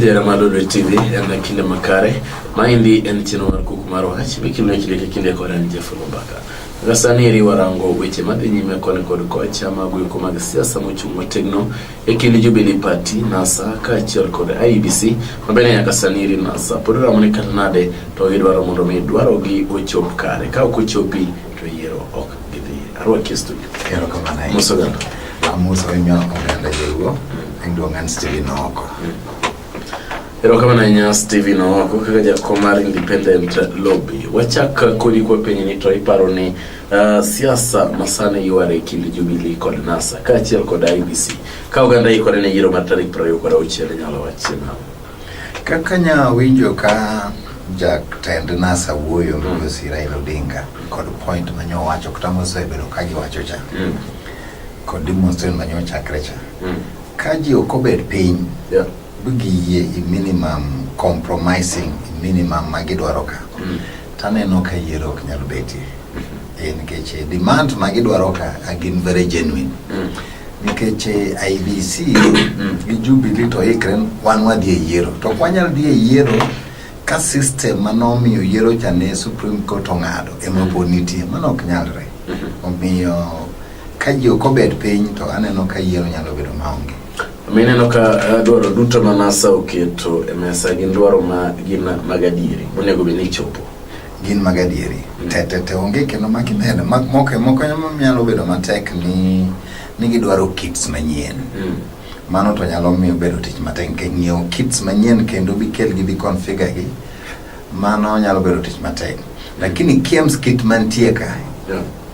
Jera Malolo TV and Kinde Makare. Maindi and Chino Kuku mar Wach. Bikino Chileke Kinde Koran Oloo Mbaka. Gasaniri warango weche madhi kone kod kocha mago yuko mag siasa mochung' motegno e kind Jubilee Party NASA kaachiel kod IEBC mabene nyaka saniri NASA pod ramone kata nade to gidwaro mondo mi dwarogi ochop kare ka ok ochopi to yiero ok gidhi arwaki studio ero kamano Musogando amuso emyo oganda jego enduongan Steven Owoko ero kamano nya Steven Owoko kaka jakom mar independent lobby wachak kodi kwa penye ni to iparo ni siasa masane yuare kind Jubilee kod NASA kaachiel kod IEBC ka oganda ikore ne yiero mar tarik 26 nyalo wachina kaka nya winjo ka jatend NASA wuoyo migosi Raila Odinga kod point manyo wacho kata mosebedo ka giwacho cha kod demonstration manyo chakre cha ka ji okobed piny bugiye minimum compromising minimum magidwaro ka taneno ka yiero ok nyalo betie nikech demand magidwaro ka agin very genuine nikech IEBC gi Jubilee to ikren wan wadhi yiero to kwanyal dhi yiero ka system manomiyo yiero chane Supreme Court ong'ado emaponitie mano ok nyalre omiyo ka ji okobed piny to aneno ka yiero nyalo bedo maonge mineno ka dwaro duto ma NASA oketo e mesa gin dwaro ma gin magadieri onego be ni chopo gin magadieri tete onge kendo makinene moko nyalo bedo matek ni gidwaro kits manyien mano to nyalo miyo bedo tich matek ng'iewo kits manyien kendo bikel gi configure gi mano nyalo bedo tich matek lakini kiems kit mantie ka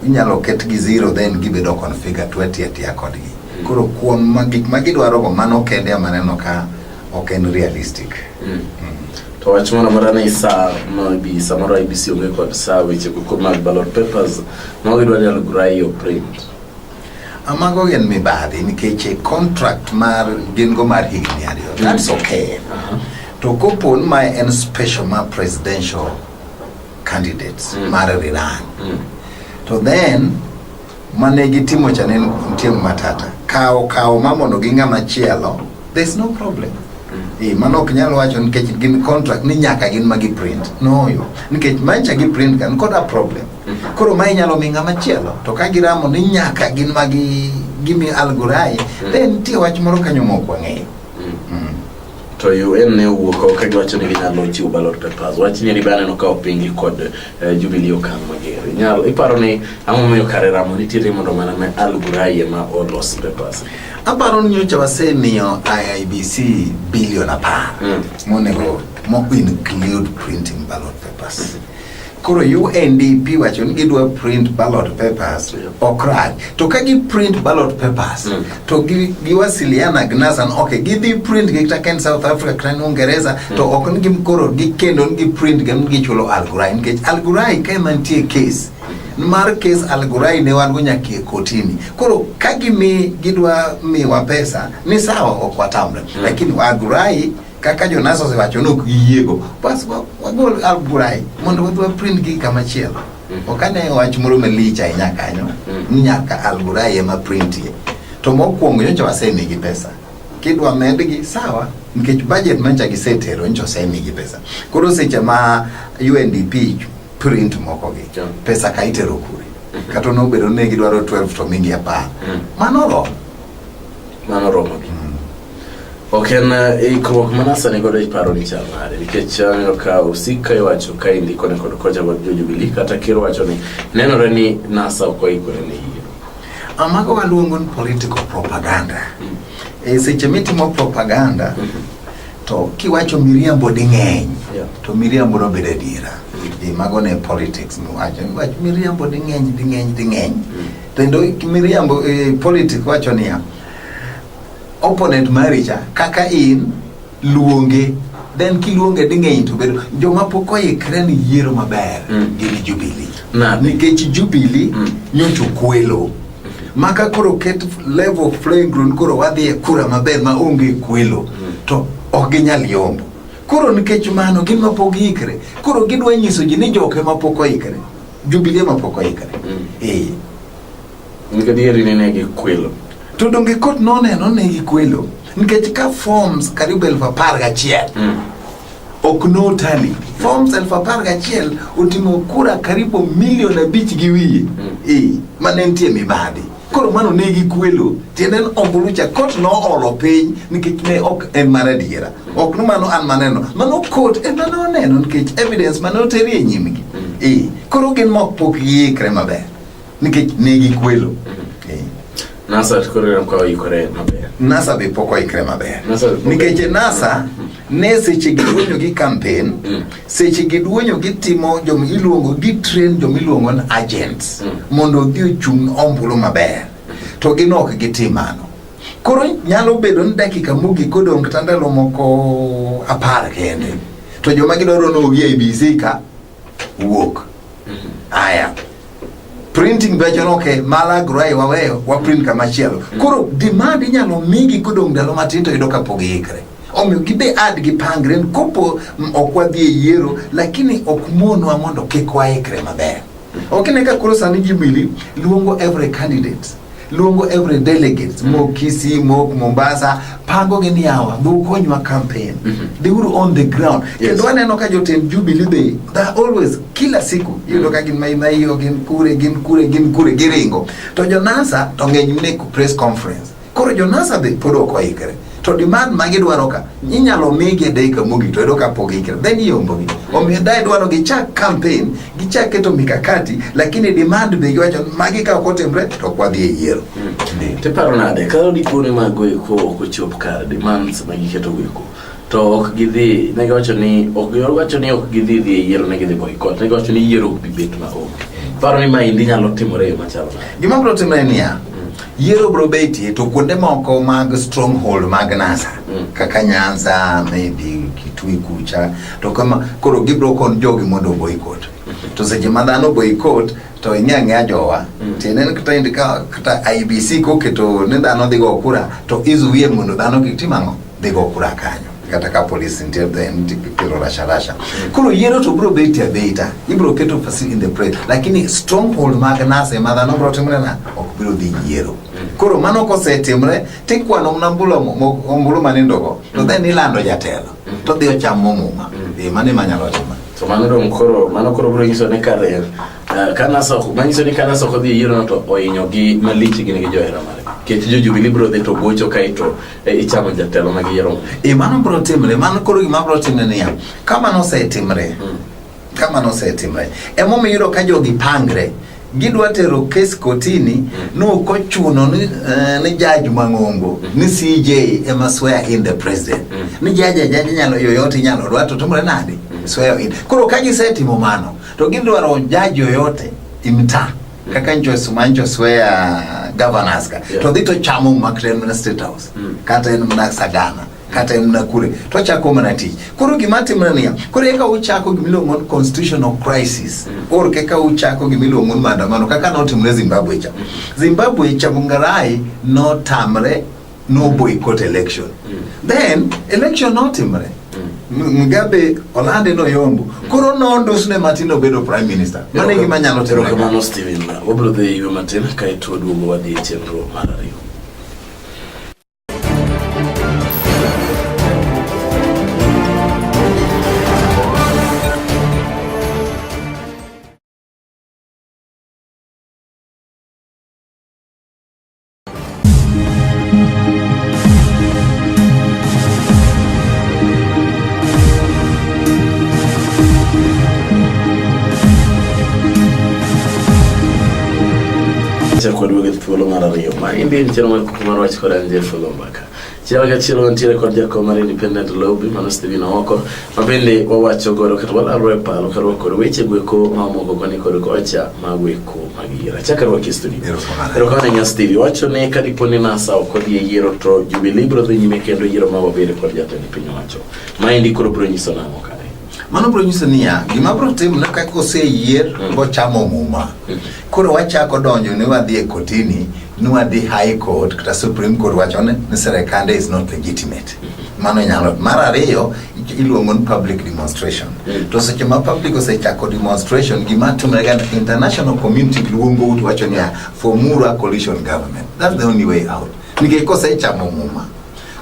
inyalo ket gi zero then gibedo configure twetia kodgi koro kuom magidwaro go mano kende maneno ka ok en realistic to wach moro marana isa mabi samaro IEBC onge kod saa weche kuko mag ballot papers magidwa nyalo grai print amago gen mibadhi nikech contract mar gingo mar higni ariyo that's okay to kopon my en special ma presidential candidates mar Iran to then manegi timo chane ntiem matata kao mamono gi ngama chielo there's no problem mano ok nyalo wacho nikech gin contract ni nyaka gin magi print no yo nikech mancha gi print kan koda problem koro mai nyalo mi ngama chielo to ka giramo ni nyaka gin magi gimi algurai then ti wach moro kanyo moko ng'eyo to UN ne wuoko ka giwacho ni ginyalo chiwo ballot papers wachni ni bana no ka opingi kod Jubilee okang mager nyalo iparo ni amomiyo kare ramo nitiere mondo mana me algurai ma olos papers aparo ni nyocha wasemiyo IEBC billion apar monego include printing ballot papers koro UNDP wacho ni gidwa print ballot papers okrat to ka gi print ballot papers to giwasiliana gnasan okay gidhi print gitaken South Africa kan Uingereza to ok ni gimkoro gikendo ni print gam gichulo algurai nikech algurai ka mantie case mar case algurai ne wan nyaka kotini koro ka gidwa miwa pesa ni sawa ok watamre lakini algurai kaka jonaso se wacho no giyiego pas wagol algurai mondo wadwa print gi kama chielo okane wach moro malicha kanyo nyaka algurai ema print to mokwongo nyocha wasemi gi pesa kidwa medgi sawa nikech budget mancha gi setero nyocha semi gi pesa koro seche ma UNDP print moko gi pesa ka itero kuri kata no bedo ne gidwaro 12 to mingi 10 mano romo oken ikruok manasa ne godo iparo ni chamare nikech ka usika iwacho ka indi kone kod koja kod Jubilee kata kiro wacho ni nenore ni NASA ok oikore ne yiero amago waluongo ni political propaganda seche mitimo propaganda to kiwacho miriambo ding'eny to miriambo no bedo adiera mago ne politics wacho miriambo ding'eny tendo miriambo politics wacho ni opponent maricha kaka in luonge then kiluonge ding'eny to bedo joma pok oikre ni yiero maber gin Jubilee nikech Jubilee nyocho kwelo maka koro ket level of playing ground koro wadhi e kura maber ma onge kwelo to ok ginyal yombo koro nikech mano gin mapok ikre koro gidwa nyiso ji ni joke mapok oikre Jubilee mapok oikre nikadieri ne gi kwelo to donge kot noneno ne gikwelo nikech ka forms karibu 11,000 ok no tally forms 11,000 utimo kura karibu milioni 5 gi wiye mane nitie mibadhi. Koro mano negi kwelo tiende ombulucha kot no olo piny nikech ne ok en mar adiera. Ok no mano an maneno mano kot en mano neno nikech evidence mano teri e nyimgi. Koro gin mok pok yikre maber nikech negi kwelo. NASA koro ko yikore maber. NASA be pok oyikre maber nikech NASA ne seche giduonyo gi campaign seche giduonyo gitimo jom iluongo gi train jom iluongo ni agents mondo odhi ochung ombulu maber to ginok gitimano. Koro nyalo bedo ni dakika mugi kodong kata ndalo moko 10 kende to joma gidoro no gi ABC ka wuok aya printing bejono ke mala grai waweyo wa print kama chielo. Koro demand nyalo migi kodong ndalo matin to yudo ka pogikre. Omiyo gibe ad gipangre kopo okwadhi yiero lakini okmonwa mondo kik waikre maber. Okineka koro sani Jubilee luongo every candidate, luongo every delegate, mok Kisii, mok Mombasa, pango gi niawa, dhukonywa campaign. They were on the ground. Kendo aneno ka jotend Jubilee they always kila siku yudo ka gin maimayo gin kure giringo. To jonasa to ng'eny mne press conference. Koro jonasa be podo ko ikre. To demand magi dwaro ka inyalo migi dakika mugi to edo ka pogikre then yombo gi omiyo dai dwaro gi chak campaign gi chak keto mikakati lakini demand be giwacho magi ka okotemre to kwadhi e yiero. Te paro nade ka dipone mago ko chop ka demands magi keto wiko to ok gidhi ne gawacho ni ok gidhi e yiero ne gidhi boycott ne gawacho ni yiero ok bibet ma ok paro ni ma indi nyalo timore e machalo gima bro timore ni ya yiero bro beti to kuonde moko mag stronghold mag NASA kaka Nyanza maybe Kitui kucha to kama koro gibro kon jogi mondo boycott to seche madhano boycott to ing'e jowa tenen kata indika kata IBC ko keto ne dhano dhigo kura to izuwie mondo dhano kitimango dhigo kura kanyo kata ka police inter then tikiro rasha koro yiero to bro beti abeta ibro keto facility in the press lakini stronghold mag NASA madhano bro timre na ok biro dhi yiero. Koro mano kosetimre tikwano ombulu manindogo to then ilando jatelo to dhi ochamo muma mane manyalo timo to mano koro bro nyiso ne kare kana so manyiso ni kana so ko dhi yiero to oinyo gi malich gi ne johera mare kech jo Jubilee bro dhi to gocho kaito ichamo jatelo mag yiero mano bro timre mano koro gima bro timre niya kama no setimre emomiyo ka jogi pangre gidwa tero case kotini no kochuno ni judge mang'ongo ni CJ ema swear in the president ni judge nyalo yoyote nyalo dwa to tumre nade swear in koro kaji setimo mano to gidwaro judge yoyote imta kaka njo swear governors ka to dito chamo makren na state house kata en mna sagana kata mna kure to chako mana tich koro gimati mrania koro eka uchako gimiluongo constitutional crisis or keka uchako gimiluongo maandamano kaka notimre Zimbabwe cha Mungarai no tamre no boycott election then election notimre Mugabe olande no yombo koro nondosne Martin obedo prime minister mane gima nyalo tero kamano Steven obro dhi yo Martin kai to duogo wadhi chenro mar ariyo. Kwa duogo thuolo mar ariyo ma indi chero mar Kuku mar Wach kod Anje Oloo Mbaka chielo ga chielo ntiere kod jakom mar independent lobby mano Steven Owoko ma bende wawacho godo kata walaro e paro karo kod weche gweko mamoko koni kod kocha magweko magira chakaro ki studio ero kana nya Steve wacho ne ka diponi NASA ok odhi e yiero to Jubilee bro dhi nyime kendo yiero ma wabere kod jatend piny wacho ma indi koro bro nyiso nang'o ka mano bro nyiso niya gima bro tim na ka koseyier bo chamo muma koro wachako donjo ne wadhi e kotini ni wadhi high court kata supreme court wachone ni serikande is not legitimate mano nyalo mar ariyo iluongo ni public demonstration to seche ma public osechako demonstration gima timre ga international community luongo ut wacho niya for Mura coalition government that's the only way out nikech kosechamo muma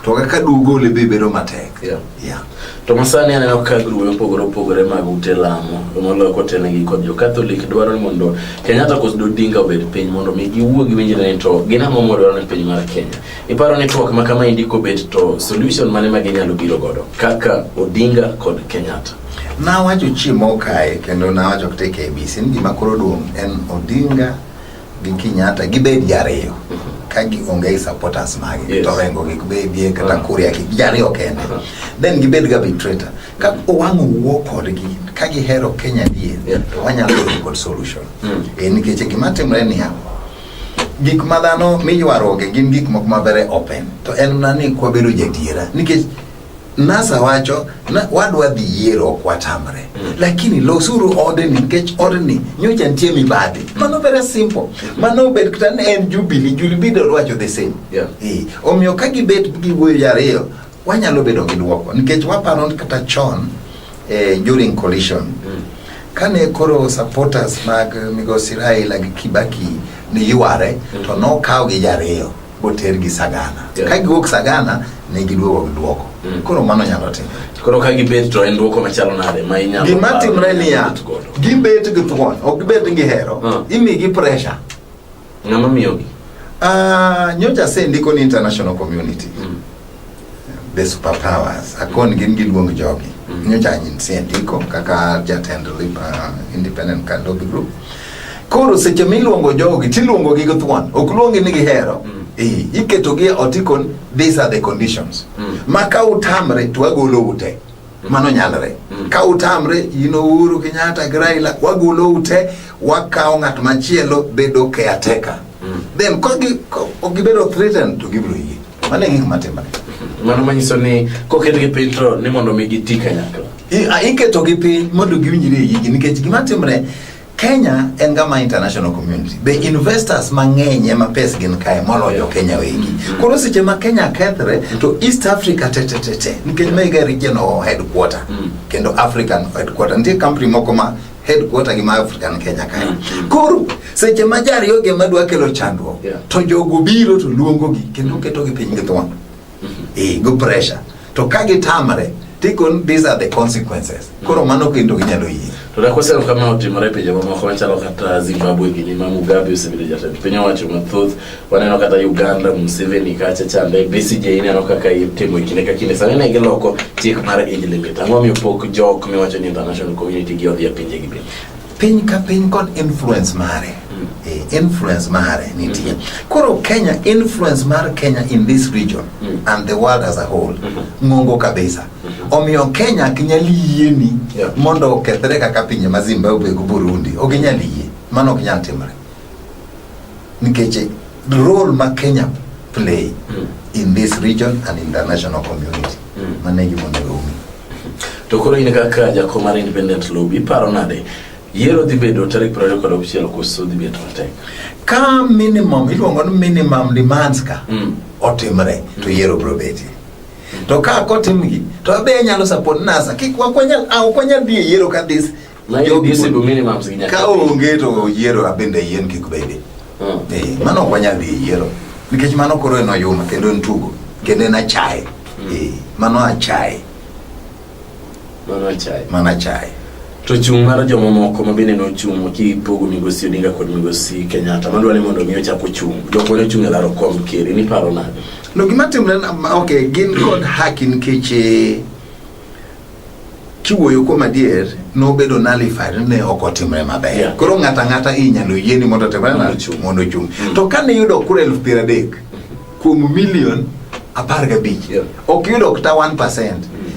to kaka dugo le bedo matek. Yeah. To masani aneno ka grube pogore mag ute lamo moloyo kotenegi kod jo Catholic dwaro ni mondo Kenyatta kosdo dinga obed piny mondo mi giwuogi winjre ni to gina momo dwaro ni piny mar Kenya. Iparo ni twak ma kama indiko bet to solution mane ma ginyalo biro godo kaka Odinga kod Kenyatta. Na wacho chiemo kae kendo na wacho kte KBC ni gima koro duong en Odinga gi Kenyatta gibed jariyo kagi onge supporters magi to rengo gibedie kata kuria gi jariyo kende then gibed ga arbitrator ka owango Owoko gi kagi hero Kenya die to wanyalo kod solution nikech gima timre ni ha gik madano miywaroge gin gik moko mabere open to en nani kwa bedo jadiera nikech nasa wacho na wadwa dhi yiero kwa tamre lakini losuru ode nikech ode ni nyocha ntie mibadhi mano very simple mano bet kata en Jubilee do wacho the same omiyo ka gibet giwuoyo jariyo wanyalo bedo gi duoko nikech waparo kata chon during coalition kane koro supporters mag Migosi Raila gi Kibaki ni yuare to no kaw gi jariyo boter gi Sagana ka giwuok Sagana ne giduogo duoko koro mano nyalo timo koro ka gibet to en duoko machalo nade ma inyalo gima timre ni ya gibet gi thuon ok gibet gi hero imi gi pressure ngama miyo gi nyocha sendiko ni international community the superpowers akon gin giluong jogi nyocha nyin sendiko kaka jatend independent candidacy group koro seche miluongo jogi tiluongo gi thuon ok luongi ni gi hero iketo gi otikon these are the conditions maka utamre to agolo ute mano nyalre ka utamre Uhuru Kenyatta Raila wagolo ute wakao ngat machielo bedo caretaker then ogibedo threatened to give you mane ngik matemba mano manyiso ni koket gi Petro ni mondo mi gitika nyakla iketo gi piny mondo giwinjire yigi nikech gima timre Kenya en gama international community be investors mang'eny ema pes gin kae moloyo Kenya wegi koro seche ma Kenya kethre to East Africa tete nikech mega regional headquarter kendo African headquarter ndiye company moko ma headquarter gi ma African Kenya kae koro seche ma jariyo ge madwa kelo chandruok to jogo biro to luongo gi kendo keto gi piny githuon go pressure to kagi tamre tikon these are the consequences koro mano kendo ginyalo yie to da kosero kama otimore pinje mamoko machalo kata Zimbabwe gi ma Mugabe osebile jatend piny owacho mathoth waneno kata Uganda Museveni kacha chande BCJ ineno kaka itimo kinde ka kinde sani ne giloko chik mar age limit ang'o miyo pok jok miwacho ni international community gi odhi e pinje gi piny ka piny kon influence mare influence mare nitie koro Kenya influence mar Kenya in this region and the world as a whole ngongo kabisa omiyo Kenya kinyali yieni mondo okethre kaka pinje ma Zimbabwe go Burundi oginyali yie mano kinyal timre nikech the role ma Kenya play in this region and international community manegi mondo umi to koro ine kaka jakomar independent lobby paro nade yero di bedo tarik 26 koso di bedo matek ka minimum iluongo ni minimum demands ka otimre to yero probeti to ka kotimgi to be nyalo support nasa kikwa kwanya di yero ka this yo bisibu minimum sinya ka onge to yero abende yen kikubebe mano kwanya di yero nikech mano koro eno yuma kendo ntugo kendo na chai mano achai mana chai to chung mar jomo moko mabende no chung ki pogo Migosi Odinga kod Migosi Kenyatta madwa ni mondo miyo chako chung joko ne chung e laro kom kiri ni paro nade no gima timre okay gin kod hakin keche kiwoyo ko madier no bedo nullified ne okotimre maber koro ngata inyalo yieni mondo temre mondo chung to kane yudo kura 30,000 kuom million 15 ok yudo kata 1%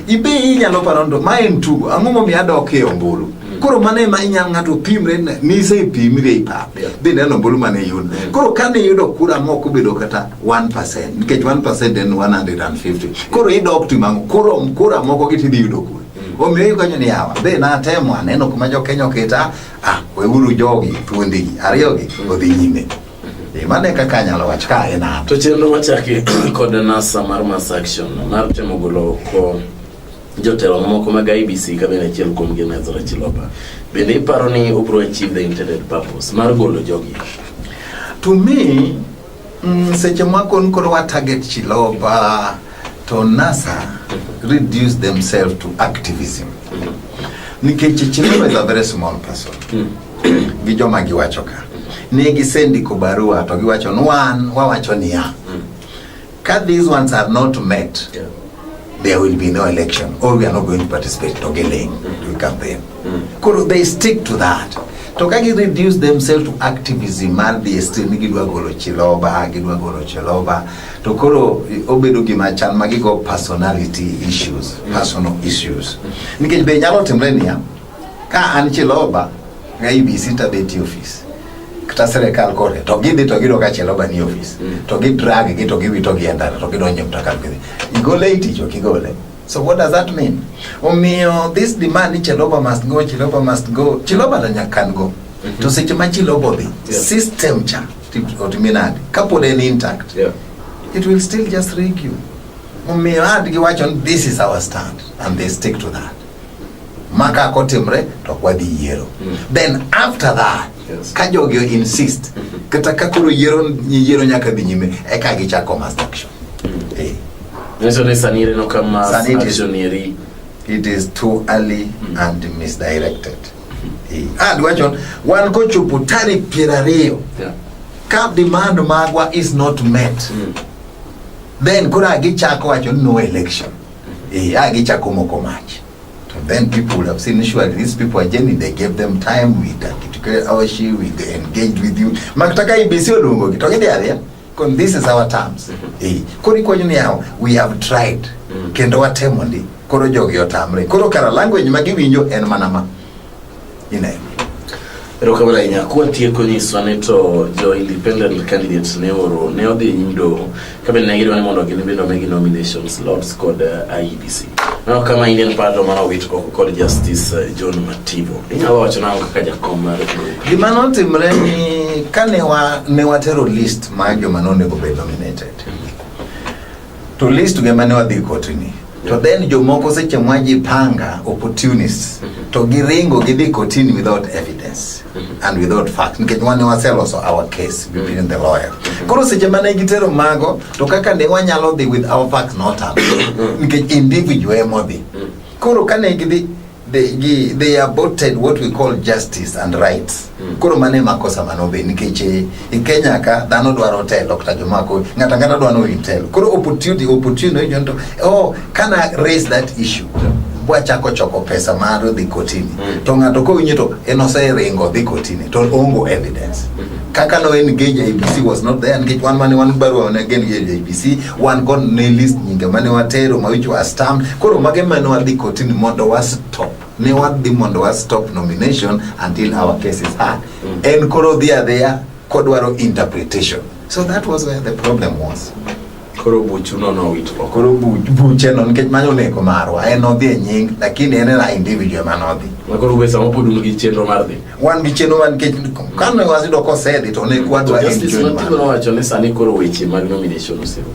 ibe inyalo parondo ma en tugo ang'o mi adok e ombulu koro mane ma inyal ng'ato pimre ni se pimre ipa be neno ombulu mane yun koro kane yudo kura moko bedo kata 1% nikech 1% en 150 koro idok timango koro kura moko gitidi yudo kura omiyo kanyo ni yawa be na temo aneno kuma jo Kenya keta we uru jogi thuondigi ariyogi odhi nyime mane kaka nyalo wach ka ena to chenro machaki kod nasa mar mass action mar temo golo ko jotelo moko mag IBC ka bene chiel kuom gi Ezra Chiloba bende iparo ni obro achieve the intended purpose mar golo jogi to me seche mwako nkoro wa target Chiloba to NASA reduce themselves to activism. Nikech Chiloba is a very small person. Gijoma giwacho ka. Ne gisendi ko barua to giwacho wawacho niya. Ka these ones are not met, there will be no election, or we are not going to participate to campaign. They stick to that. To kagi reduce themselves to activism, the estini gidwa golo Chiloba. To koro obedo gimachan magigo personality issues, personal issues. Nikech be nyalo timrenia ka an Chiloba ga IBC tabeti office. Kata serikal kore to gidhi to gido ka Chiloba ni office. To gi drag gi to giwito gi endara to gidonje mtaka gidhi. Igole iticho kigole. So what does that mean? This demand Chiloba must go, Chiloba must go. Chiloba na can go. To say Chiloba be system cha otiminadi. Couple and intact. It will still just rig you. This is our stand, and they stick to that. Maka kotimre to kwa di yero. Then after that, Kajogyo insist. Kataka kuru yero nyaka binyime. Eka gicha commerce action. It is too early and misdirected. And one go to putari pirario. Cap demand magwa is not met. Then kura gichako no election. Gichako moko match. Then people would have seen surely these people are genuine. They gave them time. We declare our shit. We engaged with you. Maktaka ibisi olungo kitogede area. This is our terms. We have tried. Kendo watemondi. Koro jogi otamre. Koro kara language magiwinjo en manama. Rokabara inya kuwa tieko nyiswaneto jo independent candidates neo di nyimdo kabel nangiro ni mondo ginibindo megi nominations Lords code IEBC. Kama Indian Parliament mana wito called Justice John Mativo. Inya wacho na kakaja koma. Gimano timre ni ne watero list majo manone go be nominated. To list gemane wadhi kotini. To then jomoko seche mwaji panga opportunists to giringo gidhi kotini without evidence and without facts. Nikech wane wasel also our case between the lawyer. Koro seche mane gitero mago to kaka ne wanyalo dhi with our facts not up. Nikech individual emodhi. Koro kane gidhi they aborted what we call justice and rights. Koro mane makosa manobe nikech in Kenya ka dhano dwaro telo kata jomako ngata dwaro intel. Koro opportunity jonto can I raise that issue? Bwachako choko pesa maro dhi kotini. To ngato ko winyo enose ringo dhi kotini to ongo evidence. Kaka no engage IBC was not there. Engage one barua on again IBC one got ne list nyinga mane watero mawicho was stamped. Koro mage mane wadhi kotini mondo was stop. Ne wadhi mondo was stop nomination until our case is heard. And koro there kodwaro interpretation. So that was where the problem was. Koro buchu no wito. Koro buche no nikech manyo neko marwa enodhi nying lakini en na individual manodhi. Koro besa mopodu gi chenro mardi. Wan gi chenro man nikech kano wasido ko said it one kwadwa en chenro. Justice no wacho ni sani koro weche mag nomination osiro.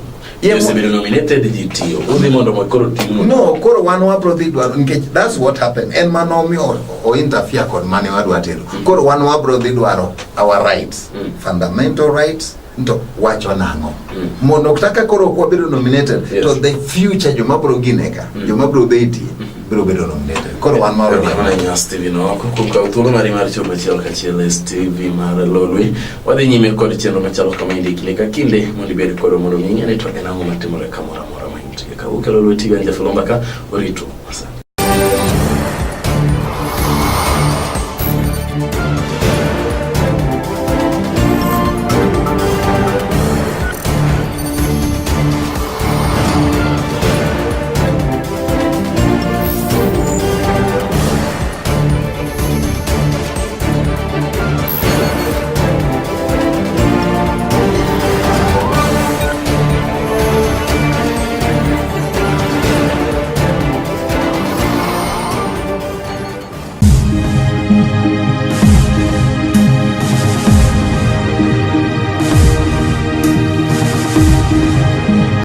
Yes, be nominated GTO. Only mondo koro timu. No, koro wan wabro dhi dwaro nikech that's what happened. En manomi o interfere kod mane wadwa tero. Koro wan wabro dhi dwaro our rights, fundamental rights. Nto wacho nango mondo kutaka koro kwa bedo nominated to the future jomabro gineka jomabro beti bro bedo nominated koro wan maro ya Steve no kuka utulo mari choba chelo kachele Steve mara lolwe wadhi nyime kod chenro machalo kama inde kinde mondo bedo koro mondo ng'e ne to enango matimore kamora mora mainti ka ukelo lweti ganja Oloo Mbaka orito.